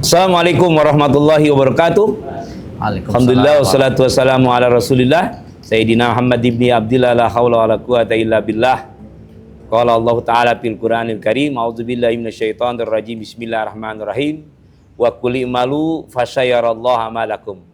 Assalamualaikum warahmatullahi wabarakatuh. Alhamdulillah wassalatu wassalamu ala Rasulillah Sayyidina Muhammad ibni Abdillah la haula wala quwata illa billah. Qala Allah Ta'ala fil Qur'anil Karim, a'udzubillahi minasyaitonir rajim. Bismillahirrahmanirrahim. Wa qul i'malu fasyayarallahu amalakum.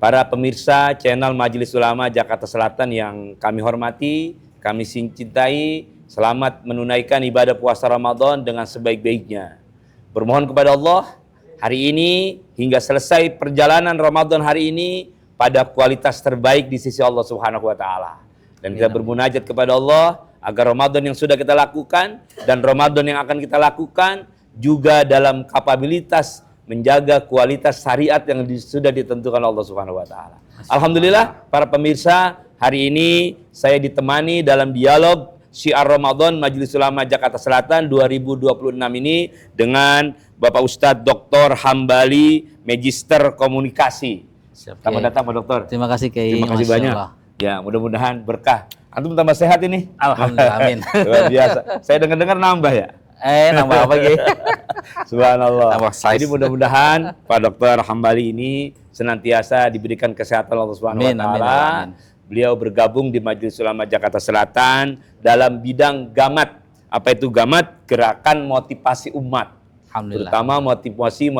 Para pemirsa channel Majelis Ulama Jakarta Selatan yang kami hormati, kami cintai, selamat menunaikan ibadah puasa Ramadan dengan sebaik-baiknya. Bermohon kepada Allah hari ini hingga selesai perjalanan Ramadan hari ini pada kualitas terbaik di sisi Allah Subhanahu wa taala. Dan kita bermunajat kepada Allah agar Ramadan yang sudah kita lakukan dan Ramadan yang akan kita lakukan juga dalam kapabilitas menjaga kualitas syariat yang sudah ditentukan Allah Subhanahu wa taala. Alhamdulillah para pemirsa, hari ini saya ditemani dalam dialog Syiar Ramadan Majelis Ulama Jakarta Selatan 2026 ini dengan Bapak Ustadz Dr. Hambali, Magister Komunikasi. Selamat datang Pak Dokter. Terima kasih Kiai. Terima kasih banyak. Ya, mudah-mudahan berkah. Antum tambah sehat ini. Alhamdulillah, amin. Luar biasa. Saya dengar-dengar nambah ya. Nambah apa Kiai? Subhanallah. Size. Jadi mudah-mudahan Pak Dokter Hambali ini senantiasa diberikan kesehatan Allah Subhanahu wa taala. Beliau bergabung di Majelis Ulama Jakarta Selatan dalam bidang gamat. Apa itu gamat? Gerakan motivasi umat. Terutama motivasi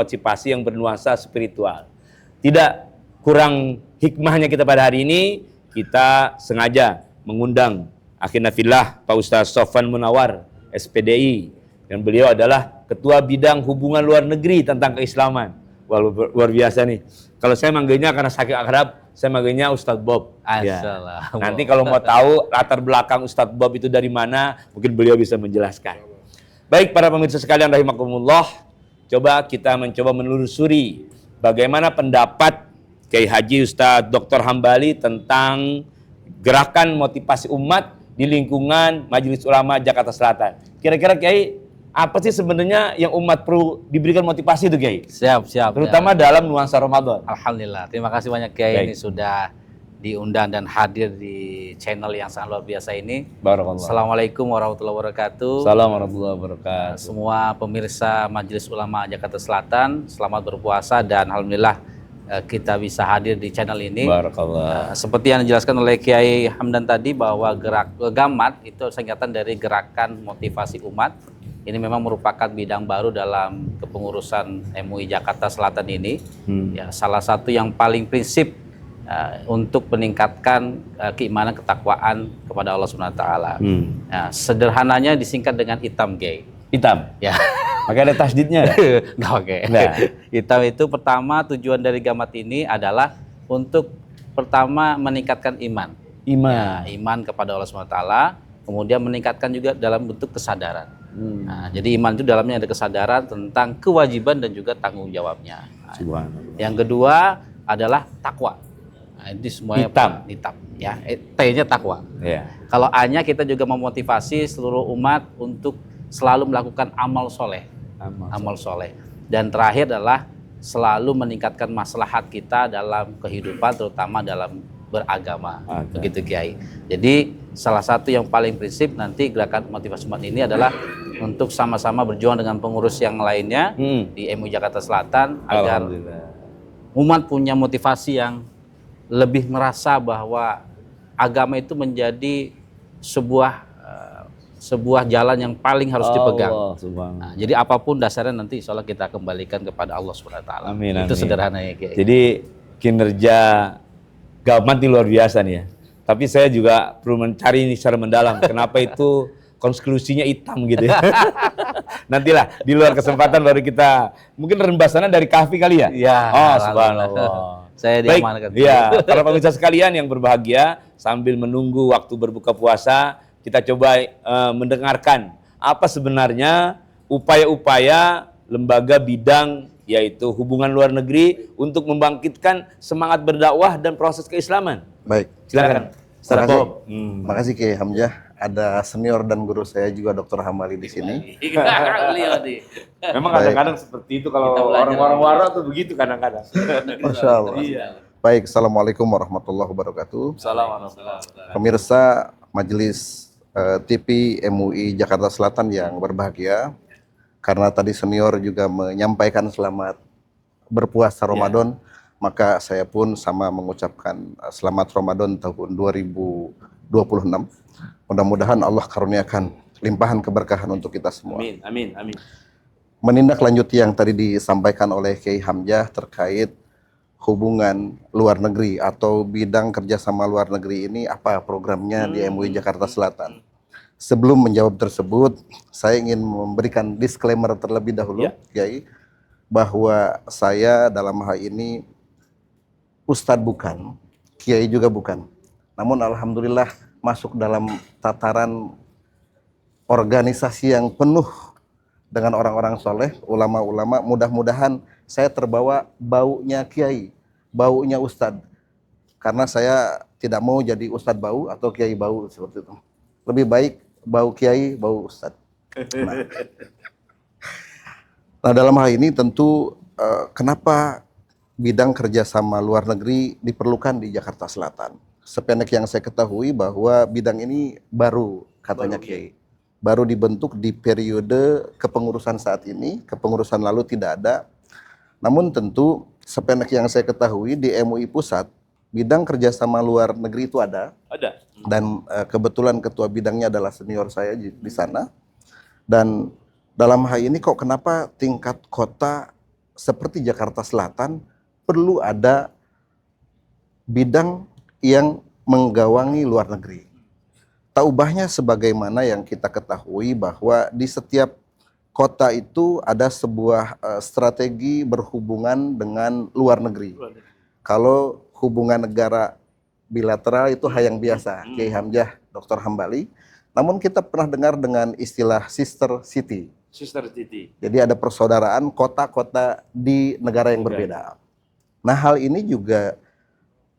yang bernuansa spiritual. Tidak kurang hikmahnya kita pada hari ini, kita sengaja mengundang akhirnya fillah Pak Ustaz Sofwan Munawar, SPDI. Dan beliau adalah Ketua Bidang Hubungan Luar Negeri tentang Keislaman. Wah, luar biasa nih. Kalau saya manggilnya karena saking akrab, saya manggilnya Ustadz Bob. Ya. Nanti kalau mau tahu latar belakang Ustadz Bob itu dari mana, mungkin beliau bisa menjelaskan. Baik para pemirsa sekalian rahimakumullah, coba kita mencoba menelusuri bagaimana pendapat Kiai Haji Ustadz Dr. Hambali tentang gerakan motivasi umat di lingkungan Majelis Ulama Jakarta Selatan. Kira-kira Kiai, apa sih sebenarnya yang umat perlu diberikan motivasi itu Kiai? Siap. Terutama dalam nuansa Ramadan. Alhamdulillah. Terima kasih banyak Kiai. Ini sudah diundang dan hadir di channel yang sangat luar biasa ini. Barakallah. Assalamualaikum warahmatullahi wabarakatuh. Assalamualaikum warahmatullahi wabarakatuh. Semua pemirsa Majelis Ulama Jakarta Selatan, selamat berpuasa dan alhamdulillah kita bisa hadir di channel ini. Barakallah. Seperti yang dijelaskan oleh Kiai Hamdan tadi bahwa gamat itu singkatan dari Gerakan Motivasi Umat. Ini memang merupakan bidang baru dalam kepengurusan MUI Jakarta Selatan ini. Ya, salah satu yang paling prinsip untuk meningkatkan keimanan ketakwaan kepada Allah Subhanahu wa taala. Nah, sederhananya disingkat dengan hitam, Kiai. Hitam. Ya. Pakai ada tasdidnya? Nggak pakai. Nah. Hitam itu pertama tujuan dari gamat ini adalah untuk pertama meningkatkan iman. Ya, iman kepada Allah Subhanahu wa taala, kemudian meningkatkan juga dalam bentuk kesadaran. Nah, jadi iman itu dalamnya ada kesadaran tentang kewajiban dan juga tanggung jawabnya. Nah, yang kedua adalah takwa. Nah, ini semuanya hitam ya. T-nya takwa. Yeah. Kalau A-nya kita juga memotivasi seluruh umat untuk selalu melakukan amal soleh. Amal soleh. Dan terakhir adalah selalu meningkatkan maslahat kita dalam kehidupan, terutama dalam beragama. Begitu Kiai. Jadi salah satu yang paling prinsip nanti gerakan motivasi umat ini adalah untuk sama-sama berjuang dengan pengurus yang lainnya di MUI Jakarta Selatan agar umat punya motivasi yang lebih merasa bahwa agama itu menjadi sebuah jalan yang paling harus dipegang. Nah, jadi apapun dasarnya nanti insya Allah kita kembalikan kepada Allah Subhanahu wa taala. Itu sederhananya Kiai. Jadi kinerja gamat ini luar biasa nih ya. Tapi saya juga perlu mencari ini secara mendalam. Kenapa itu konklusinya hitam gitu ya. Nantilah di luar kesempatan baru kita mungkin rembasannya dari kahfi kali ya. Ya. Oh subhanallah. Saya diamankan. Iya, para pemirsa sekalian yang berbahagia, sambil menunggu waktu berbuka puasa, kita coba mendengarkan apa sebenarnya upaya-upaya lembaga bidang yaitu hubungan luar negeri untuk membangkitkan semangat berdakwah dan proses keislaman. Baik. Silakan. Makasih Kiai Hamzah. Ada senior dan guru saya juga Dr. Hambali di sini. Memang kadang-kadang seperti itu kalau orang-orang wara tuh begitu kadang-kadang. Masya Allah. Iya. Baik, Assalamualaikum warahmatullahi wabarakatuh. Pemirsa Majelis TV MUI Jakarta Selatan yang berbahagia. karena tadi senior juga menyampaikan selamat berpuasa Ramadan, maka saya pun sama mengucapkan selamat Ramadan tahun 2026. Mudah-mudahan Allah karuniakan limpahan keberkahan untuk kita semua. Amin, amin, amin. Menindaklanjuti yang tadi disampaikan oleh Kiai Hamzah terkait hubungan luar negeri atau bidang kerjasama luar negeri ini, apa programnya di MUI Jakarta Selatan. Sebelum menjawab tersebut, saya ingin memberikan disclaimer terlebih dahulu, Kiai, bahwa saya dalam hal ini Ustadz bukan, Kiai juga bukan. Namun alhamdulillah masuk dalam tataran organisasi yang penuh dengan orang-orang soleh, ulama-ulama. Mudah-mudahan saya terbawa baunya Kiai, baunya Ustadz. Karena saya tidak mau jadi Ustadz bau atau Kiai bau seperti itu. Lebih baik bau Kiai, bau Ustadz. Nah dalam hal ini tentu kenapa bidang kerjasama luar negeri diperlukan di Jakarta Selatan. Sependek yang saya ketahui bahwa bidang ini baru, katanya Kiai. Baru dibentuk di periode kepengurusan saat ini, kepengurusan lalu tidak ada. Namun tentu sependek yang saya ketahui di MUI Pusat, bidang kerjasama luar negeri itu ada. Ada. Dan kebetulan ketua bidangnya adalah senior saya di sana. Dan dalam hal ini kok kenapa tingkat kota seperti Jakarta Selatan perlu ada bidang yang menggawangi luar negeri. Tak ubahnya sebagaimana yang kita ketahui bahwa di setiap kota itu ada sebuah strategi berhubungan dengan luar negeri. Kalau hubungan negara bilateral itu hal yang biasa, Kiai Hamzah, Dr. Hambali. Namun kita pernah dengar dengan istilah sister city. Sister City. Jadi ada persaudaraan kota-kota di negara yang berbeda. Nah hal ini juga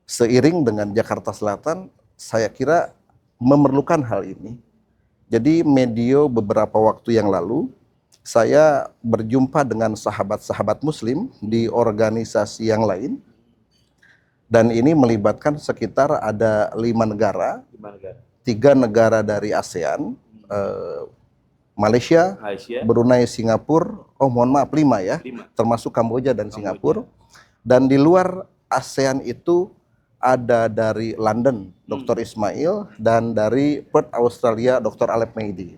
seiring dengan Jakarta Selatan, saya kira memerlukan hal ini. Jadi medio beberapa waktu yang lalu, saya berjumpa dengan sahabat-sahabat muslim di organisasi yang lain. Dan ini melibatkan sekitar ada 5 negara. 3 negara dari ASEAN, Malaysia, Brunei, Singapura, mohon maaf 5 ya, 5. Termasuk Kamboja dan Singapura. Dan di luar ASEAN itu ada dari London, Dr. Ismail, dan dari Perth, Australia, Dr. Alep Meidi.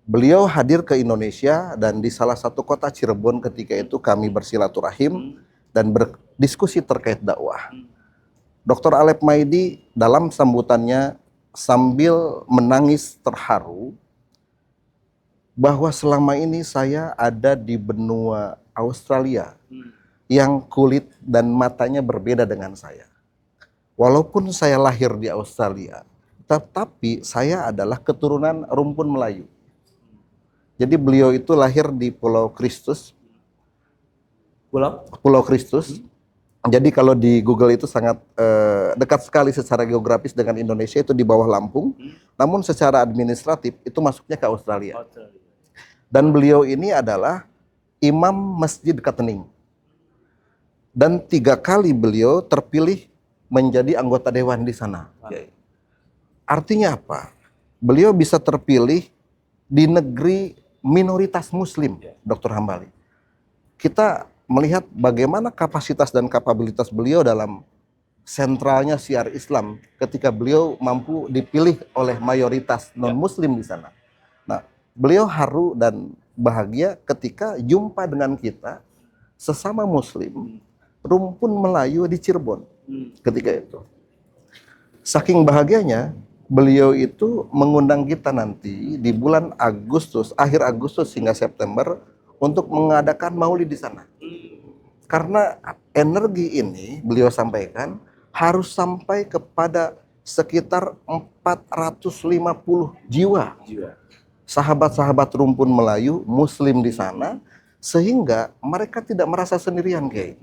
Beliau hadir ke Indonesia dan di salah satu kota Cirebon ketika itu kami bersilaturahim dan berdiskusi terkait dakwah. Dr. Alep Meidi dalam sambutannya sambil menangis terharu bahwa selama ini saya ada di benua Australia yang kulit dan matanya berbeda dengan saya. Walaupun saya lahir di Australia, tetapi saya adalah keturunan rumpun Melayu. Jadi beliau itu lahir di Pulau Kristus. Pulau Kristus. Jadi kalau di Google itu sangat dekat sekali secara geografis dengan Indonesia, itu di bawah Lampung. Namun secara administratif itu masuknya ke Australia. Dan beliau ini adalah Imam Masjid Ketening. Dan 3 kali beliau terpilih menjadi anggota dewan di sana. Artinya apa? Beliau bisa terpilih di negeri minoritas Muslim, Dr. Hambali. Kita melihat bagaimana kapasitas dan kapabilitas beliau dalam sentralnya syiar Islam ketika beliau mampu dipilih oleh mayoritas non-Muslim di sana. Nah, beliau haru dan bahagia ketika jumpa dengan kita sesama Muslim rumpun Melayu di Cirebon ketika itu. Saking bahagianya, beliau itu mengundang kita nanti di bulan Agustus, akhir Agustus hingga September untuk mengadakan maulid di sana. Karena energi ini beliau sampaikan harus sampai kepada sekitar 450 jiwa. Sahabat-sahabat rumpun Melayu Muslim di sana, sehingga mereka tidak merasa sendirian, Kiai.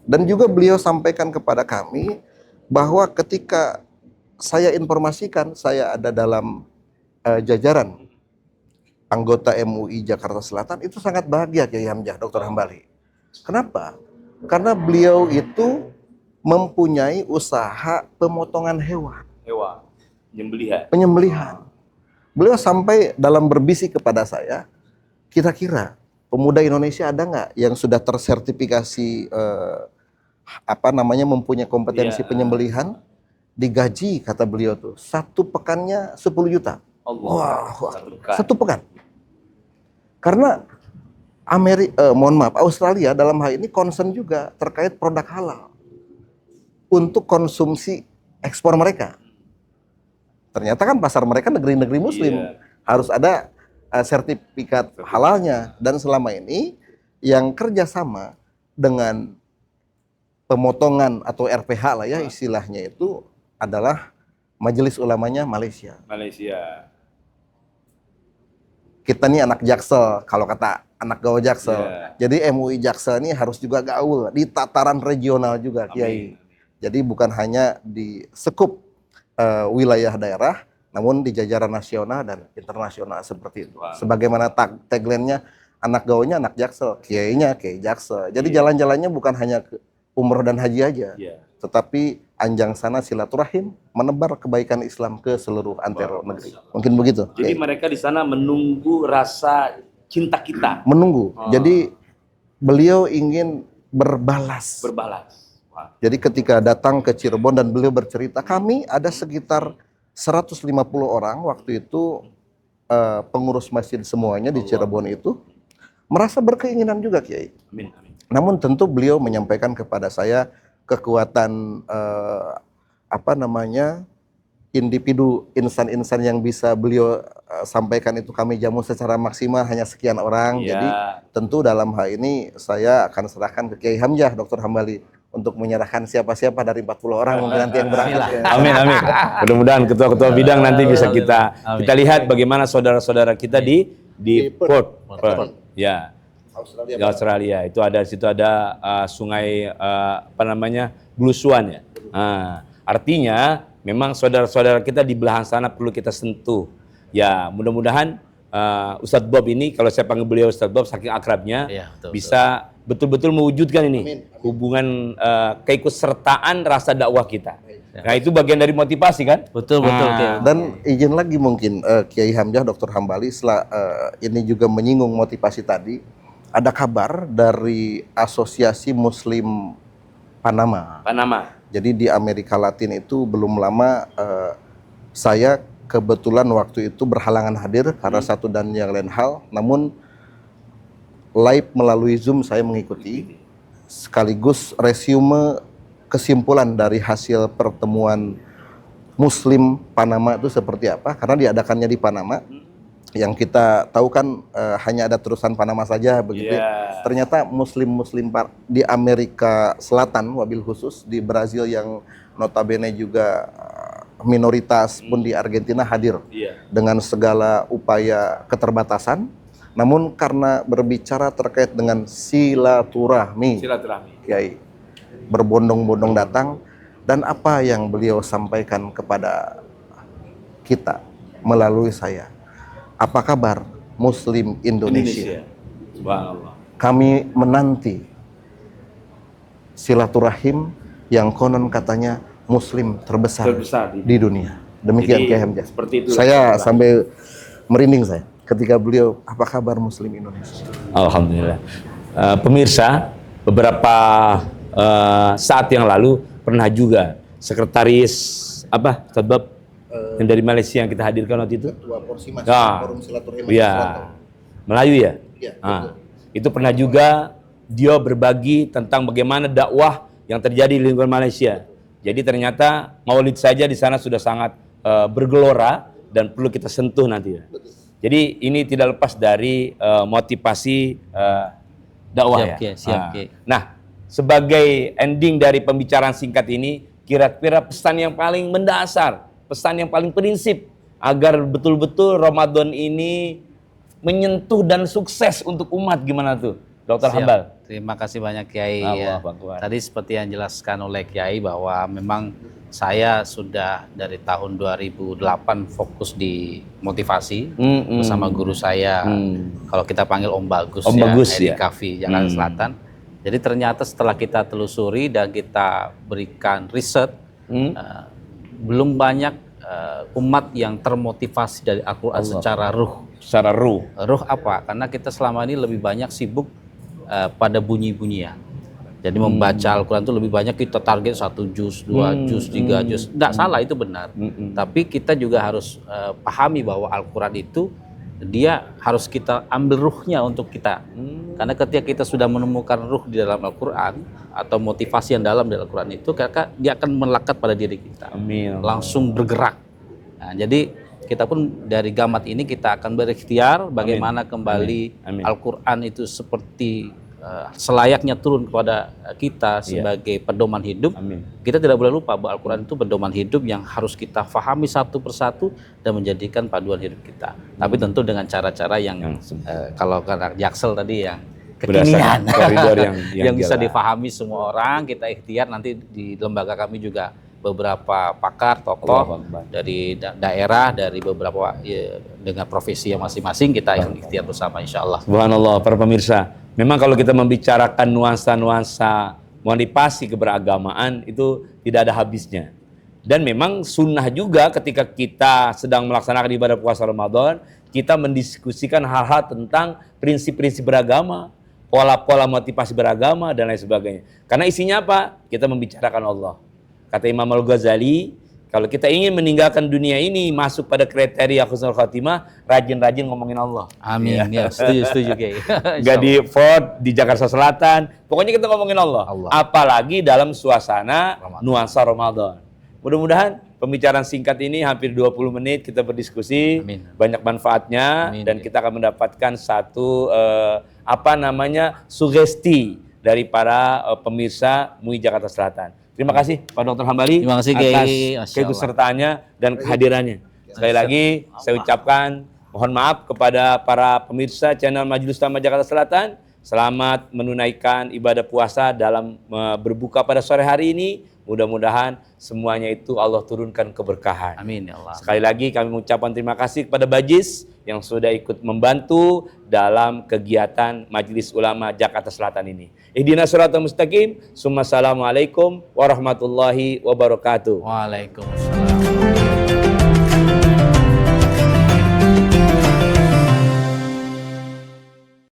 Dan juga beliau sampaikan kepada kami bahwa ketika saya informasikan saya ada dalam jajaran anggota MUI Jakarta Selatan, itu sangat bahagia Kiai Hamzah, Dr. Hambali. Kenapa? Karena beliau itu mempunyai usaha pemotongan hewan. Penyembelihan. Penyembelihan. Beliau sampai dalam berbisik kepada saya, kira-kira pemuda Indonesia ada nggak yang sudah tersertifikasi mempunyai kompetensi penyembelihan, digaji kata beliau tuh 1 pekannya 10 juta. Allah. Wah, 1 pekan. Karena Australia dalam hal ini concern juga terkait produk halal untuk konsumsi ekspor mereka. Ternyata kan pasar mereka negeri-negeri muslim, harus ada sertifikat halalnya, dan selama ini yang kerjasama dengan pemotongan atau RPH lah ya istilahnya itu adalah Majelis Ulamanya Malaysia. Kita nih anak Jaksel, kalau kata anak gaul Jaksel. Jadi MUI Jaksel ini harus juga gaul di tataran regional juga, Kiai. Jadi bukan hanya di skup wilayah daerah, namun di jajaran nasional dan internasional seperti itu. Sebagaimana tagline-nya, anak gaulnya anak Jaksel, Kiainya Kiai Jaksel. Jadi jalan-jalannya bukan hanya ke umroh dan haji aja, tetapi anjang sana silaturahim, menebar kebaikan Islam ke seluruh antero negeri. Mungkin begitu. Jadi mereka di sana menunggu rasa cinta kita. Menunggu. Jadi beliau ingin berbalas. Jadi ketika datang ke Cirebon dan beliau bercerita, kami ada sekitar 150 orang waktu itu pengurus masjid semuanya di Cirebon itu merasa berkeinginan juga, Kiai. Amin. Namun tentu beliau menyampaikan kepada saya kekuatan individu insan-insan yang bisa beliau sampaikan itu kami jamu secara maksimal hanya sekian orang. Jadi tentu dalam hal ini saya akan serahkan ke Kiai Hamzah Dr. Hambali untuk menyerahkan siapa-siapa dari 40 orang nanti yang berangkat. Amin. Mudah-mudahan ketua-ketua bidang nanti bisa kita lihat bagaimana saudara-saudara kita di Perth. Ya. Di Australia itu ada situ ada sungai Blue Swan ya. Artinya memang saudara-saudara kita di belahan sana perlu kita sentuh. Ya, mudah-mudahan Ustadz Bob ini, kalau saya panggil beliau Ustadz Bob saking akrabnya, bisa betul-betul mewujudkan ini hubungan keikutsertaan rasa dakwah kita. Nah, itu bagian dari motivasi kan? Betul. Dan izin lagi mungkin Kiai Hamzah Dr. Hambali setelah ini juga menyinggung motivasi tadi. Ada kabar dari Asosiasi Muslim Panama. Jadi di Amerika Latin itu belum lama saya kebetulan waktu itu berhalangan hadir karena satu dan yang lain hal. Namun live melalui Zoom saya mengikuti sekaligus resume kesimpulan dari hasil pertemuan Muslim Panama itu seperti apa, karena diadakannya di Panama. Yang kita tahu kan hanya ada terusan Panama saja begitu. Ternyata muslim di Amerika Selatan wabil khusus, di Brazil yang notabene juga minoritas pun di Argentina hadir dengan segala upaya keterbatasan. Namun karena berbicara terkait dengan silaturahmi. Kiai berbondong-bondong datang, dan apa yang beliau sampaikan kepada kita melalui saya. Apa kabar Muslim Indonesia? Kami menanti silaturahim yang konon katanya Muslim terbesar di dunia. Demikian Kiai Hamzah. Saya sampai merinding saya ketika beliau, apa kabar Muslim Indonesia? Alhamdulillah. Pemirsa, beberapa saat yang lalu pernah juga sekretaris Ustadz Bob yang dari Malaysia yang kita hadirkan waktu itu, Ketua Porsimas, Forum Silaturahim Melayu ya. Itu pernah juga dia berbagi tentang bagaimana dakwah yang terjadi di lingkungan Malaysia. Jadi ternyata Maulid saja di sana sudah sangat bergelora dan perlu kita sentuh nanti ya. Jadi ini tidak lepas dari motivasi dakwah Siap. Nah, sebagai ending dari pembicaraan singkat ini, kira-kira pesan yang paling mendasar, pesan yang paling prinsip agar betul-betul Ramadan ini menyentuh dan sukses untuk umat, gimana tuh, Dr. Hambal? Terima kasih banyak Kiai. Tadi seperti yang dijelaskan oleh Kiai bahwa memang saya sudah dari tahun 2008 fokus di motivasi bersama guru saya. Kalau kita panggil Om Bagus, Edi Kafi, Jakarta Selatan. Jadi ternyata setelah kita telusuri dan kita berikan riset, belum banyak umat yang termotivasi dari Al-Quran secara ruh. Secara ruh. Ruh apa? Karena kita selama ini lebih banyak sibuk pada bunyi-bunyian. Jadi membaca Al-Quran itu lebih banyak kita target 1 juz, 2 juz, 3 juz. Tidak salah, itu benar. Tapi kita juga harus pahami bahwa Al-Quran itu dia harus kita ambil ruhnya untuk kita. Karena ketika kita sudah menemukan ruh di dalam Al-Quran atau motivasi yang dalam di Al-Quran itu, dia akan melekat pada diri kita. Amin. Langsung bergerak. Nah, jadi kita pun dari Gamat ini kita akan berikhtiar bagaimana kembali Amin. Al-Quran itu seperti selayaknya turun kepada kita sebagai pedoman hidup. Amin. Kita tidak boleh lupa bahwa Al-Quran itu pedoman hidup yang harus kita fahami satu persatu dan menjadikan paduan hidup kita. Tapi tentu dengan cara-cara yang kalau kata Jaksel tadi yang kekinian, koridor yang bisa jelas. difahami semua orang. Kita ikhtiar, nanti di lembaga kami juga beberapa pakar, tokoh dari daerah, dari beberapa dengan profesi yang masing-masing, kita ikhtiar bersama insya Allah. Subhanallah, para pemirsa. Memang kalau kita membicarakan nuansa-nuansa motivasi keberagamaan itu tidak ada habisnya. Dan memang sunnah juga ketika kita sedang melaksanakan ibadah puasa Ramadan, kita mendiskusikan hal-hal tentang prinsip-prinsip beragama, pola-pola motivasi beragama, dan lain sebagainya. Karena isinya apa? Kita membicarakan Allah. Kata Imam Al-Ghazali, kalau kita ingin meninggalkan dunia ini masuk pada kriteria husnul khotimah, rajin-rajin ngomongin Allah. Amin. Ya, setuju Kiai. Gak di Fort, di Jakarta Selatan, pokoknya kita ngomongin Allah. Apalagi dalam suasana nuansa Ramadan. Mudah-mudahan pembicaraan singkat ini hampir 20 menit kita berdiskusi, banyak manfaatnya, dan kita akan mendapatkan satu sugesti dari para pemirsa MUI Jakarta Selatan. Terima kasih Pak Dr. Hambali atas keikutsertaannya dan kehadirannya. Sekali lagi saya ucapkan mohon maaf kepada para pemirsa channel Majelis Ulama Jakarta Selatan. Selamat menunaikan ibadah puasa dalam berbuka pada sore hari ini. Mudah-mudahan semuanya itu Allah turunkan keberkahan. Amin ya Allah. Sekali lagi kami mengucapkan terima kasih kepada Bajis yang sudah ikut membantu dalam kegiatan Majelis Ulama Jakarta Selatan ini. Ihdinas siratal mustaqim. Assalamualaikum warahmatullahi wabarakatuh. Waalaikumsalam.